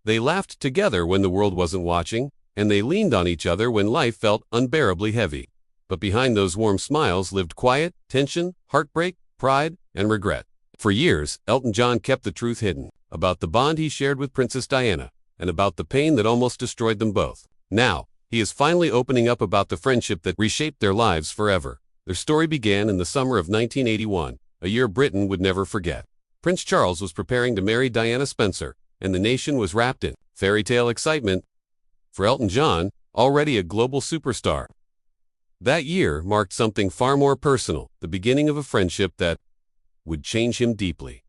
They laughed together when the world wasn't watching, and they leaned on each other when life felt unbearably heavy. But behind those warm smiles lived quiet, tension, heartbreak, pride, and regret. For years, Elton John kept the truth hidden, about the bond he shared with Princess Diana, and about the pain that almost destroyed them both. Now, he is finally opening up about the friendship that reshaped their lives forever. Their story began in the summer of 1981, a year Britain would never forget. Prince Charles was preparing to marry Diana Spencer, and the nation was wrapped in fairy tale excitement. For Elton John, already a global superstar, that year marked something far more personal, the beginning of a friendship that would change him deeply.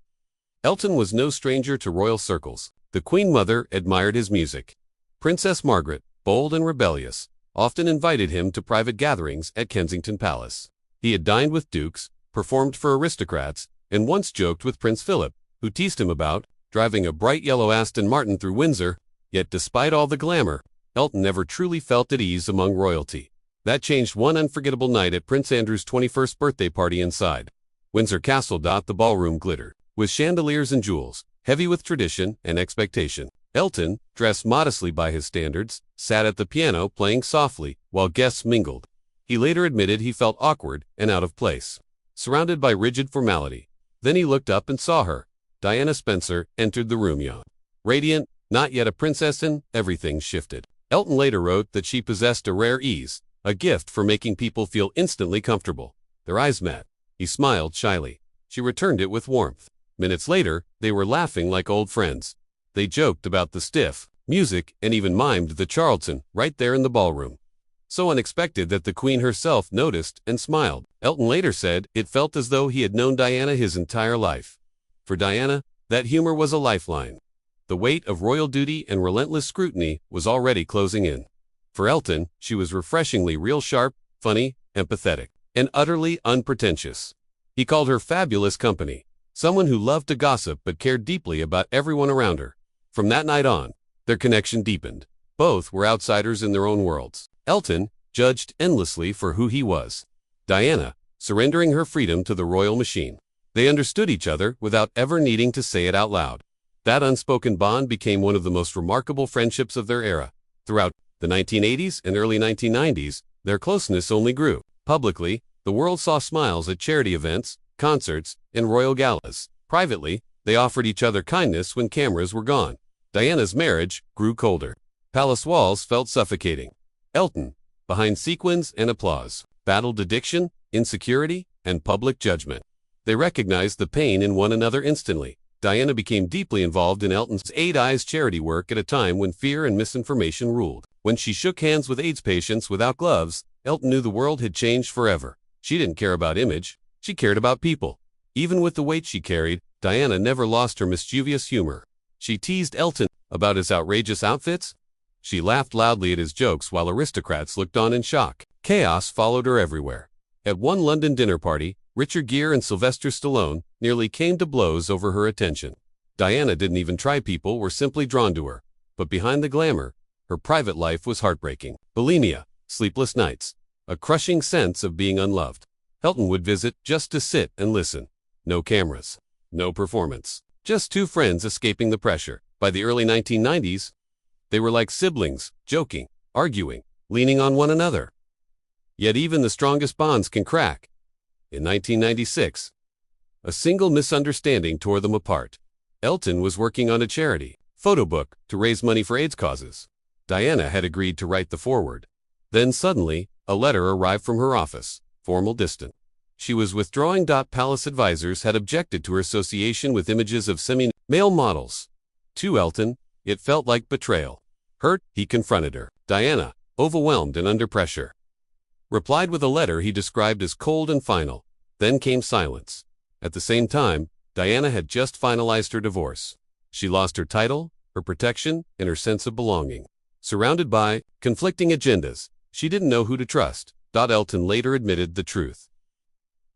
Elton was no stranger to royal circles. The Queen Mother admired his music. Princess Margaret, bold and rebellious, often invited him to private gatherings at Kensington Palace. He had dined with dukes, performed for aristocrats, and once joked with Prince Philip, who teased him about driving a bright yellow Aston Martin through Windsor. Yet despite all the glamour, Elton never truly felt at ease among royalty. That changed one unforgettable night at Prince Andrew's 21st birthday party inside Windsor Castle. The ballroom glittered with chandeliers and jewels, heavy with tradition and expectation. Elton, dressed modestly by his standards, sat at the piano playing softly while guests mingled. He later admitted he felt awkward and out of place, surrounded by rigid formality. Then he looked up and saw her. Diana Spencer entered the room young, radiant, not yet a princess, and everything shifted. Elton later wrote that she possessed a rare ease, a gift for making people feel instantly comfortable. Their eyes met. He smiled shyly. She returned it with warmth. Minutes later, they were laughing like old friends. They joked about the stiff music and even mimed the Charlton right there in the ballroom. So unexpected that the Queen herself noticed and smiled. Elton later said it felt as though he had known Diana his entire life. For Diana, that humor was a lifeline. The weight of royal duty and relentless scrutiny was already closing in. For Elton, she was refreshingly real, sharp, funny, empathetic, and utterly unpretentious. He called her fabulous company, someone who loved to gossip but cared deeply about everyone around her. From that night on, their connection deepened. Both were outsiders in their own worlds. Elton, judged endlessly for who he was. Diana, surrendering her freedom to the royal machine. They understood each other without ever needing to say it out loud. That unspoken bond became one of the most remarkable friendships of their era. Throughout the 1980s and early 1990s, their closeness only grew. Publicly, the world saw smiles at charity events, concerts, and royal galas. Privately, they offered each other kindness when cameras were gone. Diana's marriage grew colder. Palace walls felt suffocating. Elton, behind sequins and applause, battled addiction, insecurity, and public judgment. They recognized the pain in one another instantly. Diana became deeply involved in Elton's Aid Eyes charity work at a time when fear and misinformation ruled. When she shook hands with AIDS patients without gloves, Elton knew the world had changed forever. She didn't care about image, she cared about people. Even with the weight she carried, Diana never lost her mischievous humor. She teased Elton about his outrageous outfits. She laughed loudly at his jokes while aristocrats looked on in shock. Chaos followed her everywhere. At one London dinner party, Richard Gere and Sylvester Stallone nearly came to blows over her attention. Diana didn't even try, people were simply drawn to her. But behind the glamour, her private life was heartbreaking. Bulimia, sleepless nights, a crushing sense of being unloved. Elton would visit just to sit and listen. No cameras, no performance. Just two friends escaping the pressure. By the early 1990s, they were like siblings, joking, arguing, leaning on one another. Yet even the strongest bonds can crack. In 1996, a single misunderstanding tore them apart. Elton was working on a charity photo book to raise money for AIDS causes. Diana had agreed to write the foreword. Then suddenly, a letter arrived from her office, formal, distant. She was withdrawing. Palace advisors had objected to her association with images of semi-male models. To Elton, it felt like betrayal. Hurt, he confronted her. Diana, overwhelmed and under pressure, replied with a letter he described as cold and final. Then came silence. At the same time, Diana had just finalized her divorce. She lost her title, her protection, and her sense of belonging. Surrounded by conflicting agendas, she didn't know who to trust. Elton later admitted the truth.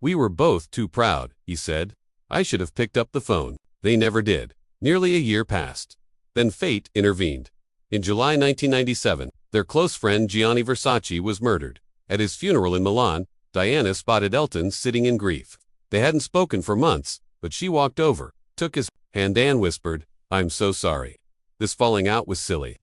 "We were both too proud," he said. "I should have picked up the phone." They never did. Nearly a year passed. Then fate intervened. In July 1997, their close friend Gianni Versace was murdered. At his funeral in Milan, Diana spotted Elton sitting in grief. They hadn't spoken for months, but she walked over, took his hand and whispered, "I'm so sorry." This falling out was silly.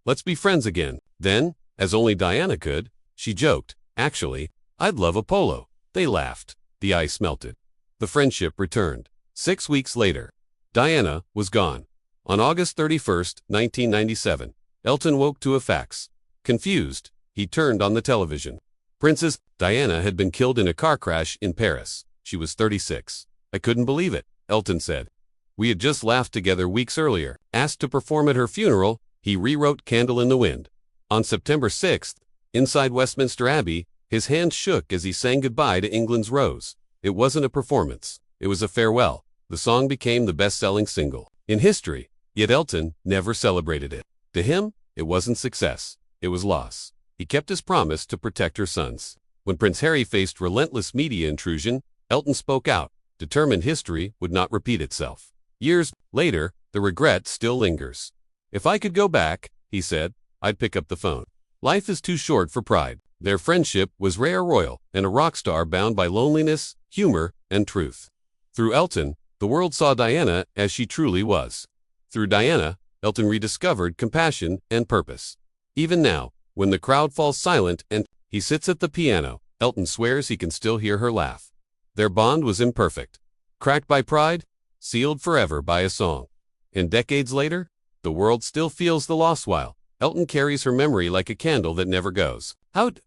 Let's be friends again. Then, as only Diana could, she joked, actually, I'd love a polo. They laughed. The ice melted. The friendship returned. 6 weeks later, Diana was gone. On August 31st, 1997, Elton woke to a fax. Confused, he turned on the television. Princess Diana had been killed in a car crash in Paris. She was 36. I couldn't believe it, Elton said. We had just laughed together weeks earlier. Asked to perform at her funeral, he rewrote Candle in the Wind. On September 6th, inside Westminster Abbey, his hands shook as he sang goodbye to England's Rose. It wasn't a performance. It was a farewell. The song became the best-selling single in history, yet Elton never celebrated it. To him, it wasn't success. It was loss. He kept his promise to protect her sons. When Prince Harry faced relentless media intrusion, Elton spoke out, determined history would not repeat itself. Years later, the regret still lingers. If I could go back, he said, I'd pick up the phone. Life is too short for pride. Their friendship was rare, royal, and a rock star bound by loneliness, humor, and truth. Through Elton, the world saw Diana as she truly was. Through Diana, Elton rediscovered compassion and purpose. Even now, when the crowd falls silent and he sits at the piano, Elton swears he can still hear her laugh. Their bond was imperfect, cracked by pride, sealed forever by a song. And decades later, the world still feels the loss while Elton carries her memory like a candle that never goes out.